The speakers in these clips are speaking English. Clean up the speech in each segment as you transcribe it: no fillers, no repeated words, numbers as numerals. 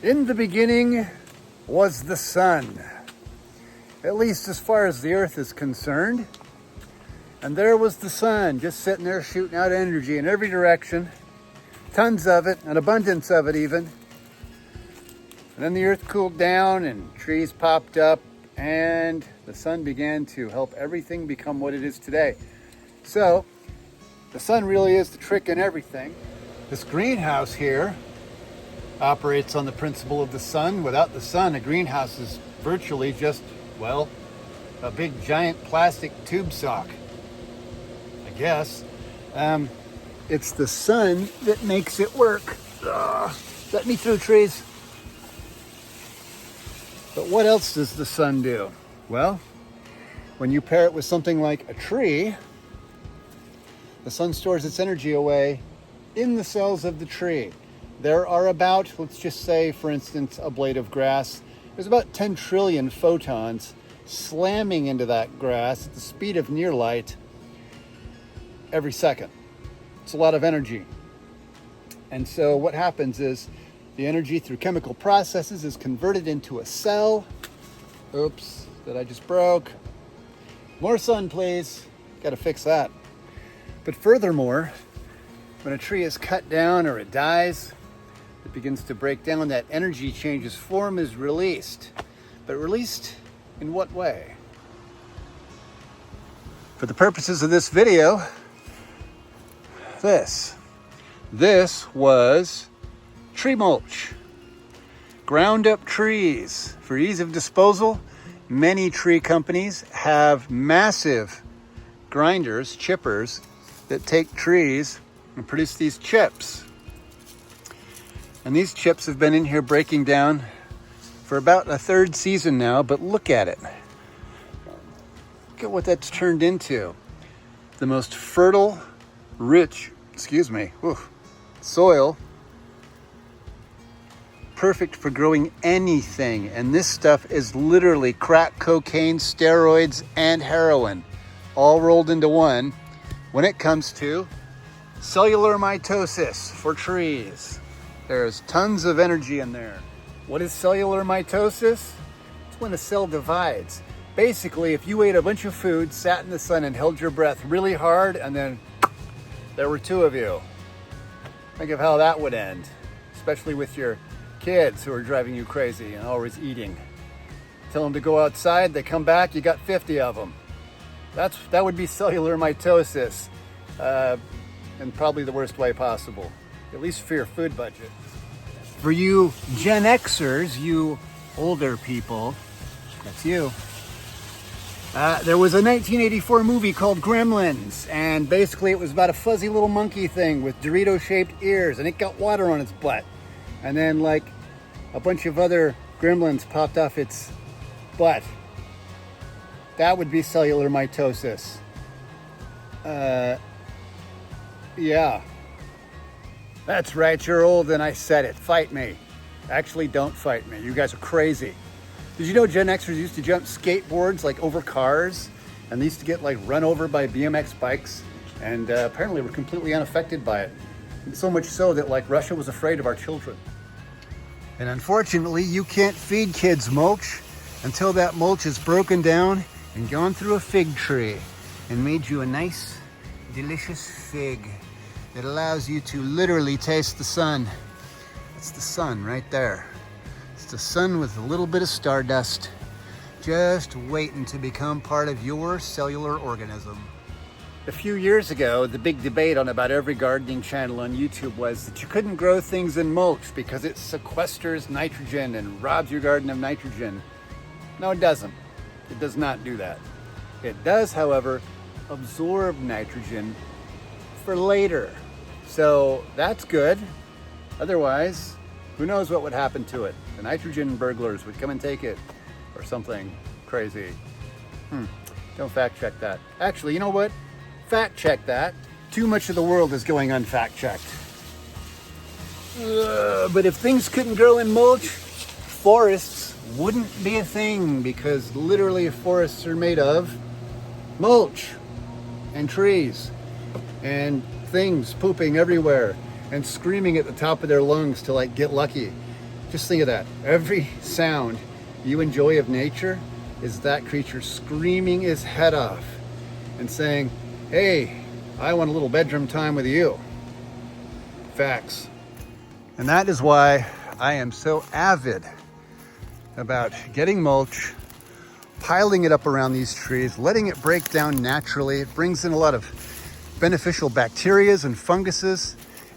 In the beginning was the sun, at least as far as the earth is concerned. And there was the sun just sitting there shooting out energy in every direction. Tons of it, an abundance of it even. And then the earth cooled down and trees popped up and the sun began to help everything become what it is today. So the sun really is the trick in everything. This greenhouse here operates on the principle of the sun. Without the sun, a greenhouse is virtually just, well, a big giant plastic tube sock, I guess. It's the sun that makes it work. Let me through, trees. But what else does the sun do? Well, when you pair it with something like a tree, the sun stores its energy away in the cells of the tree. There are about, let's just say, for instance, a blade of grass. There's about 10 trillion photons slamming into that grass at the speed of near light every second. It's a lot of energy. And so what happens is the energy through chemical processes is converted into a cell. Oops, that I just broke. More sun, please. Got to fix that. But furthermore, when a tree is cut down or it dies, it begins to break down. That energy changes form, is released. But released in what way? For the purposes of this video, this was tree mulch. Ground up trees for ease of disposal. Many tree companies have massive grinders, chippers, that take trees and produce these chips. And these chips have been in here breaking down for about a third season now, but look at it. Look at what that's turned into. The most fertile, rich, soil, perfect for growing anything. And this stuff is literally crack cocaine, steroids, and heroin all rolled into one when it comes to cellular mitosis for trees. There's tons of energy in there. What is cellular mitosis? It's when a cell divides. Basically, if you ate a bunch of food, sat in the sun, and held your breath really hard, and then there were two of you. Think of how that would end, especially with your kids who are driving you crazy and always eating. Tell them to go outside, they come back, you got 50 of them. That would be cellular mitosis, in probably the worst way possible, at least for your food budget. For you Gen Xers, you older people, that's you. There was a 1984 movie called Gremlins, and basically it was about a fuzzy little monkey thing with Dorito-shaped ears, and it got water on its butt. And then, like, a bunch of other gremlins popped off its butt. That would be cellular mitosis. Yeah. That's right, you're old and I said it. Fight me. Actually, don't fight me. You guys are crazy. Did you know Gen Xers used to jump skateboards like over cars? And they used to get like run over by BMX bikes, and apparently were completely unaffected by it. And so much so that like Russia was afraid of our children. And unfortunately, you can't feed kids mulch until that mulch is broken down and gone through a fig tree and made you a nice, delicious fig that allows you to literally taste the sun. That's the sun right there. It's the sun with a little bit of stardust, just waiting to become part of your cellular organism. A few years ago, the big debate on about every gardening channel on YouTube was that you couldn't grow things in mulch because it sequesters nitrogen and robs your garden of nitrogen. No, it doesn't. It does not do that. It does, however, absorb nitrogen for later. So that's good. Otherwise, who knows what would happen to it? The nitrogen burglars would come and take it, or something crazy. Don't fact check that. Actually, you know what? Fact check that. Too much of the world is going unfact checked. But if things couldn't grow in mulch, forests wouldn't be a thing, because literally forests are made of mulch and trees and things pooping everywhere and screaming at the top of their lungs to like get lucky. Just think of that. Every sound you enjoy of nature is that creature screaming his head off and saying, hey, I want a little bedroom time with you. Facts. And that is why I am so avid about getting mulch, piling it up around these trees, letting it break down naturally. It brings in a lot of beneficial bacterias and funguses.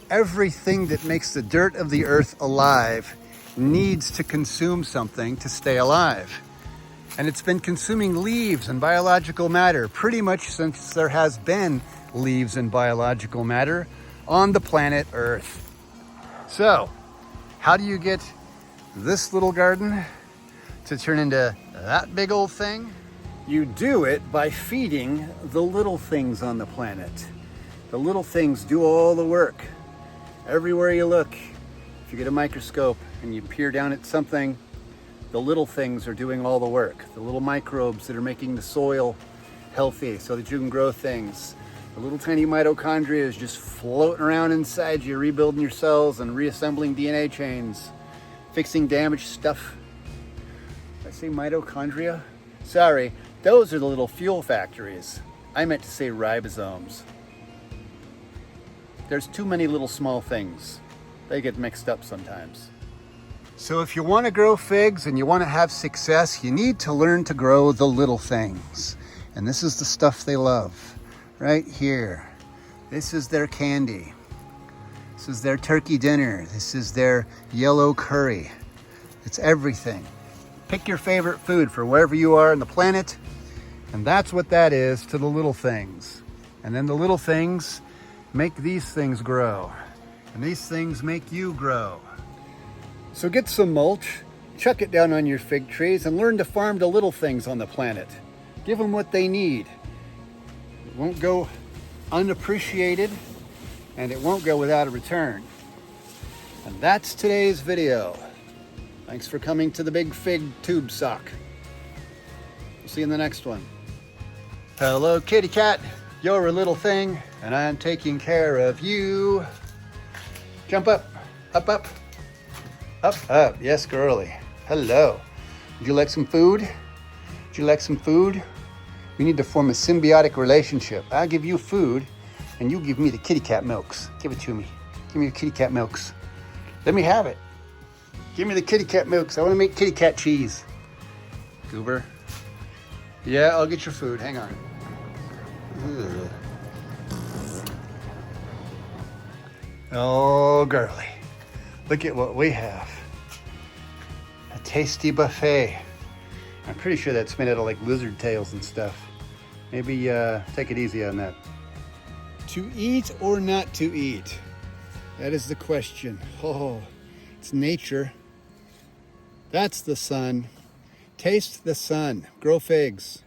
Everything that makes the dirt of the earth alive needs to consume something to stay alive. And it's been consuming leaves and biological matter pretty much since there has been leaves and biological matter on the planet Earth. So, how do you get this little garden to turn into that big old thing? You do it by feeding the little things on the planet. The little things do all the work. Everywhere you look, if you get a microscope and you peer down at something, the little things are doing all the work. The little microbes that are making the soil healthy so that you can grow things. The little tiny mitochondria is just floating around inside you, rebuilding your cells and reassembling DNA chains, fixing damaged stuff. Did I say mitochondria? Sorry, those are the little fuel factories. I meant to say ribosomes. There's too many little small things. They get mixed up sometimes. So if you want to grow figs and you want to have success, you need to learn to grow the little things. And this is the stuff they love. Right here. This is their candy. This is their turkey dinner. This is their yellow curry. It's everything. Pick your favorite food for wherever you are on the planet. And that's what that is to the little things. And then the little things make these things grow. And these things make you grow. So get some mulch, chuck it down on your fig trees, and learn to farm the little things on the planet. Give them what they need. It won't go unappreciated, and it won't go without a return. And that's today's video. Thanks for coming to the Big Fig Tube Sock. We'll see you in the next one. Hello, kitty cat. You're a little thing, and I'm taking care of you. Jump up, up, up. Up, up, yes, girly. Hello. Would you like some food? Would you like some food? We need to form a symbiotic relationship. I'll give you food, and you give me the kitty cat milks. Give it to me. Give me the kitty cat milks. Let me have it. Give me the kitty cat milks. I want to make kitty cat cheese. Goober. Yeah, I'll get your food. Hang on. Ugh. Oh, girly. Look at what we have. A tasty buffet. I'm pretty sure that's made out of like lizard tails and stuff. Maybe take it easy on that. To eat or not to eat? That is the question. Oh, it's nature. That's the sun. Taste the sun. Grow figs.